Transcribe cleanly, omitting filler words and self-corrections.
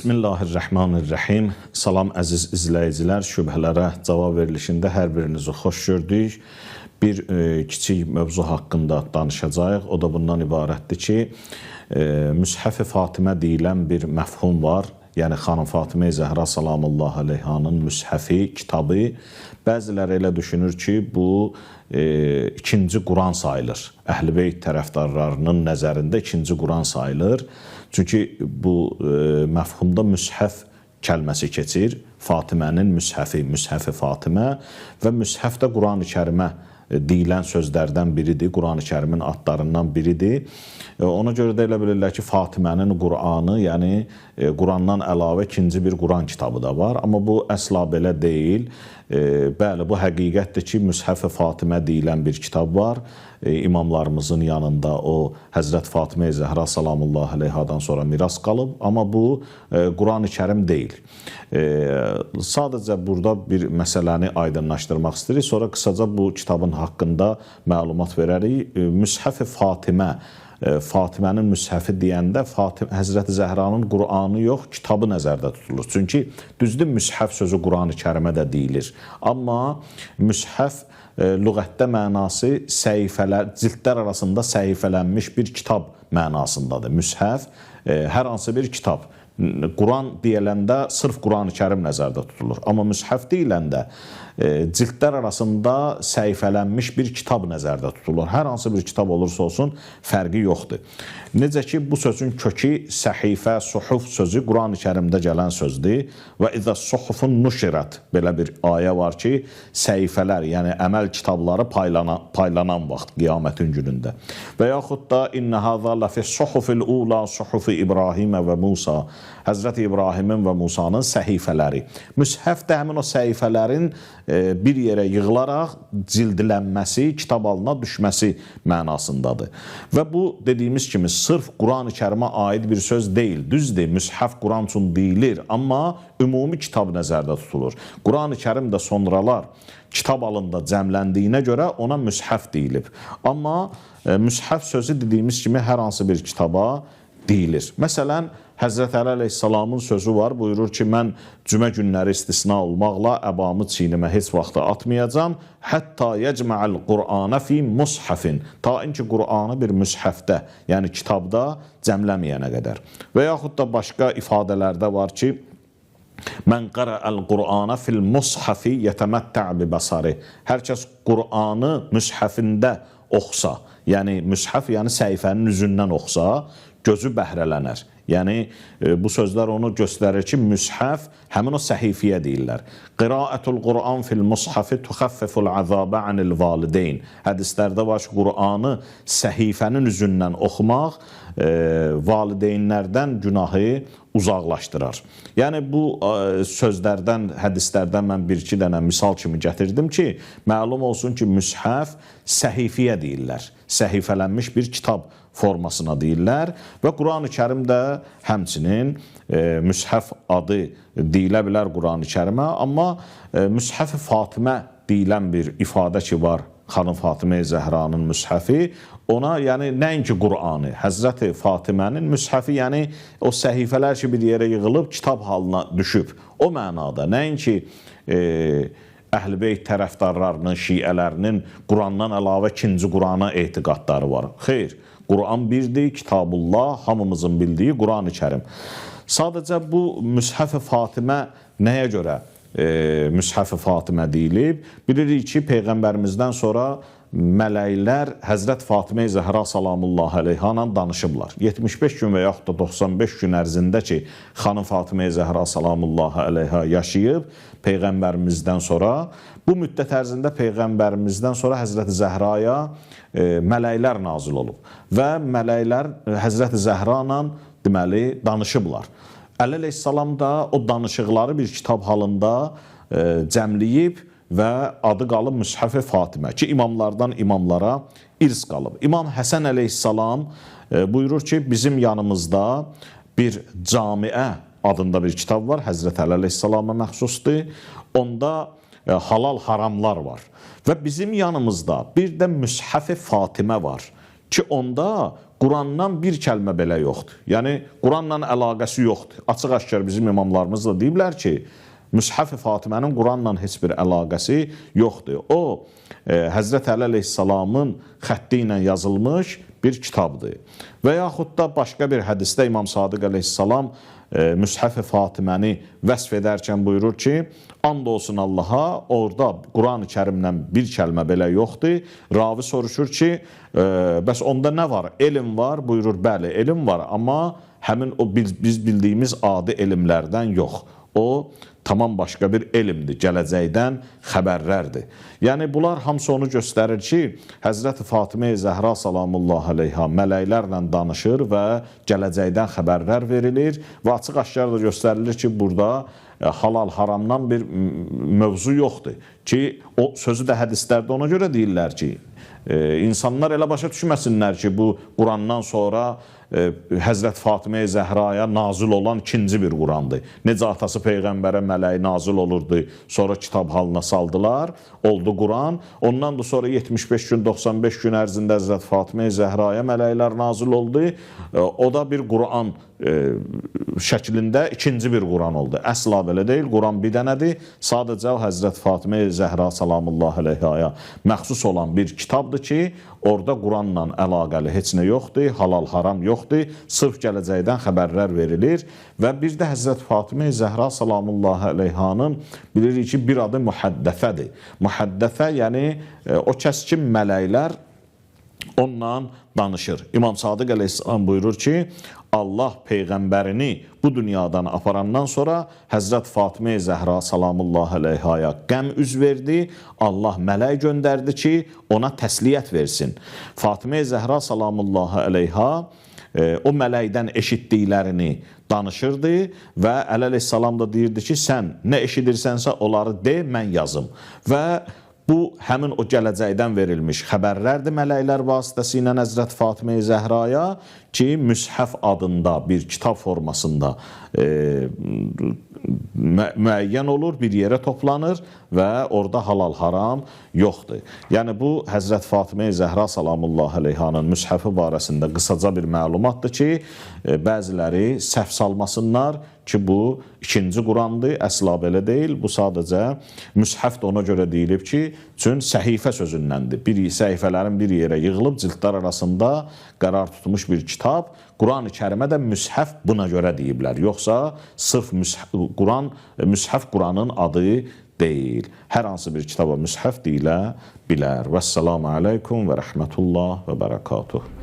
Bismillahirrahmanirrahim. Salam əziz izləyicilər, şübhələrə cavab verilişində hər birinizi xoş gördük. Bir kiçik mövzu haqqında danışacağıq. O da bundan ibarətdir ki, Müshaf-ı Fatimə deyilən bir məfhum var. Yəni xanım Fatimə Zəhra salamullahi aleyhanın Müshəfi, kitabı. Bəziləri elə düşünür ki, bu ikinci Quran sayılır. Əhl-i Beyt tərəfdarlarının nəzərində ikinci Quran sayılır. Çünki bu məfhumda Müshaf kəlməsi keçir. Fatimənin Müshəfi, Müshaf-ı Fatimə və Müshaf da Quran-ı Kərimə deyilən sözlərdən biridir, Quran-ı Kərimin adlarından biridir. Ona görə də elə bilirlər ki, Fatimənin Quranı, yəni Qurandan əlavə ikinci bir Quran kitabı da var. Amma bu əsla belə deyil. Bəli, bu həqiqətdir ki, Müshaf-ı Fatimə deyilən bir kitab var. İmamlarımızın yanında o Həzrət Fatimə Zəhra salamullahi aleyhadan sonra miras qalıb. Amma bu Quran-ı Kərim deyil. Sadəcə burada bir məsələni aydınlaşdırmaq istəyirik. Sonra qısaca bu kitabın haqqında məlumat verərik. Müshaf-ı Fatimə, Fatimənin Müshəfi deyəndə Həzrəti Zəhranın Quranı yox, kitabı nəzərdə tutulur. Çünki düzdür, Müshaf sözü Quran-ı Kərimə də deyilir. Amma Müshaf lüğətdə mənası səhifələr, cildlər arasında səhifələnmiş bir kitab mənasındadır. Müshaf hər hansı bir kitab. Quran deyiləndə sırf Quran-ı Kərim nəzərdə tutulur. Amma Müshaf deyiləndə cildlər arasında səhifələnmiş bir kitab nəzərdə tutulur. Hər hansı bir kitab olursa olsun, fərqi yoxdur. Necə ki, bu sözün kökü səhifə, suhuf sözü Quran-ı Kərimdə gələn sözdür. Və izə suhufun nuşirət, belə bir ayə var ki, səhifələr, yəni əməl kitabları paylanan vaxt, qiyamətin günündə. Və yaxud da İnnə həzə ləfi suhufil ula, suhufi İbrahimə və Musa, Həzrəti İbrahimin və Musanın səhifələri. Müshaf da həmin o səhifələrin bir yerə yığılaraq cildlənməsi, kitab halına düşməsi mənasındadır. Və bu dediyimiz kimi sırf Quran-ı Kərimə aid bir söz deyil. Düzdür, Müshaf Quran üçün deyilir, amma ümumi kitab nəzərdə tutulur. Quran-ı Kərim də sonralar kitab halında cəmləndiyinə görə ona Müshaf deyilib. Amma Müshaf sözü dediyimiz kimi hər hansı bir kitaba deyilir. Məsələn, Həzrət Əli əleyhissalamın sözü var, buyurur ki, mən cümə günləri istisna olmaqla əbamı çiynimə heç vaxtı atmayacam, hətta yəcməəl Qur'ana fi mushafin, ta ki, Qur'anı bir müshafdə, yəni kitabda cəmləməyənə qədər. Və yaxud da başqa ifadələrdə var ki, mən qara'əl Qur'ana fil mushafi yətəməttə' bi basari, hər kəs Qur'anı müshafində oxusa, yəni müshaf, yəni səhifənin üzündən oxusa, gözü bəhrələnər. Yəni, bu sözlər onu göstərir ki, müshaf həmin o səhifəyə deyirlər. Qiraətul Qur'an fil mushafi tuxaffiful azabə anil valideyn. Hədislərdə var ki, Qur'anı səhifənin üzündən oxumaq valideynlərdən günahı uzaqlaşdırar. Yəni, bu sözlərdən, hədislərdən mən bir-iki dənə misal kimi gətirdim ki, məlum olsun ki, müshaf səhifəyə deyirlər. Səhifələnmiş bir kitab formasına deyirlər və Quran-ı Kərim də həmçinin Müshaf adı deyilə bilər Quran-ı Kərimə, amma Müshaf-ı Fatimə deyilən bir ifadə ki var, xanım Fatimə Zəhranın Müshafi, ona yəni nəinki Qur'anı, Həzrəti Fatimənin Müshafi, yəni o səhifələr ki bir yerə yığılıb, kitab halına düşüb, o mənada, nəinki Əhl-i Beyt tərəfdarlarının, şiələrinin Qurandan əlavə ikinci Qurana etiqadları var. Xeyr, Quran birdir, Kitabullah, hamımızın bildiyi Quran-ı Kərim. Sadəcə bu Müshaf-ı Fatimə nəyə görə Müshaf-ı Fatimə deyilib? Bilirik ki, Peyğəmbərimizdən sonra mələklər Həzrət Fatimə Zəhra salamullahi aleyhanla danışıblar. 75 gün və yaxud da 95 gün ərzində ki, xanım Fatimə Zəhra salamullahi aleyha yaşayıb Peyğəmbərimizdən sonra, bu müddət ərzində Peyğəmbərimizdən sonra Həzrəti Zəhraya mələklər nazil olub və mələklər Həzrəti Zəhra ilə deməli danışıblar. Əli əleyhissalam da o danışıqları bir kitab halında cəmləyib və adı qalıb Müshaf-ı Fatimə ki, imamlardan imamlara irs qalıb. İmam Həsən əleyhissalam buyurur ki, bizim yanımızda bir camiə adında bir kitab var, Həzrət Əli əleyhissalama məxsusdur. Onda halal haramlar var. Və bizim yanımızda bir də Müshaf-ı Fatimə var. ki onda Qurandan bir kəlmə belə yoxdur. Yəni, Quranla əlaqəsi yoxdur. Açıq-aşkar bizim imamlarımız da deyiblər ki, Müshaf-ı Fatimənin Quranla heç bir əlaqəsi yoxdur. O, Həzrət Əli əleyhissalamın xətti ilə yazılmış bir kitabdır. Və yaxud da başqa bir hədisdə İmam Sadiq əleyhissalam Müshaf-ı Fatiməni vəsf edərkən buyurur ki, and olsun Allaha, orada Quran-ı Kərimdən bir kəlmə belə yoxdur. Ravi soruşur ki, bəs onda nə var? Elm var, buyurur, bəli, elm var, amma həmin o biz bildiyimiz adi elmlərdən yox. O, tamam başqa bir elmdir, gələcəkdən xəbərlərdir. Yəni, bunlar hamısı onu göstərir ki, Həzrət Fatimə-i Zəhra salamullahi aleyha mələklərlə danışır və gələcəkdən xəbərlər verilir və açıq-aşkar da göstərilir ki, burada halal-haramdan bir mövzu yoxdur ki, o sözü də hədislərdə ona görə deyirlər ki, insanlar elə başa düşməsinlər ki, bu Qurandan sonra Həzrət Fatimə-i Zəhraya nazil olan ikinci bir Qurandır. Necə atası Peyğəmbərə mələyi nazil olurdu, sonra kitab halına saldılar, oldu Quran. Ondan da sonra 75 gün, 95 gün ərzində Həzrət Fatimə-i Zəhraya mələklər nazil oldu. O da bir Quran şəklində ikinci bir Quran oldu. Əsla belə deyil, Quran bir dənədir. Sadəcə Həzrət Fatimə-i Zəhra salamullahi aleyhaya məxsus olan bir kitabdır ki, orada Quranla əlaqəli heç nə yoxdur, halal-haram yoxdur, sırf gələcəkdən xəbərlər verilir və bir də Həzrət Fatimə-i Zəhra salamullahi aleyhanın bilirik ki, bir adı mühəddəfədir. Mühəddəfə, yəni o kəs ki, mələklər onunla danışır. İmam Sadiq əleyhissalam buyurur ki, Allah Peyğəmbərini bu dünyadan aparandan sonra Həzrət Fatimə-i Zəhra salamullahi aleyhaya qəm üz verdi. Allah mələk göndərdi ki, ona təsliyyət versin. Fatimə-i Zəhra salamullahi aleyha o mələkdən eşitdiklərini danışırdı və Əli əleyhissalam da deyirdi ki, sən nə eşidirsənsə onları de, mən yazım. Və bu, həmin o gələcəkdən verilmiş xəbərlərdir mələklər vasitəsilə Həzrət Fatimə-i Zəhraya ki, Müshaf adında bir kitab formasında müəyyən olur, bir yerə toplanır və orada halal-haram yoxdur. Yəni, bu, Həzrət Fatimə-i Zəhra salamullahi aleyhanın Müshafı barəsində qısaca bir məlumatdır ki, bəziləri səhv salmasınlar ki, bu ikinci Qurandır, əsla belə deyil. Bu sadəcə Müshaf da ona görə deyilib ki, çünki səhifə sözündəndir. Səhifələrin bir yerə yığılıb, cildlər arasında qərar tutmuş bir kitab. Quran-ı Kərimə də Müshaf buna görə deyiblər. Yoxsa sırf Müshaf Quranın adı deyil. Hər hansı bir kitaba Müshaf deyilə bilər. Vəssalamu aleykum və rəhmətullah və bərəkatuh.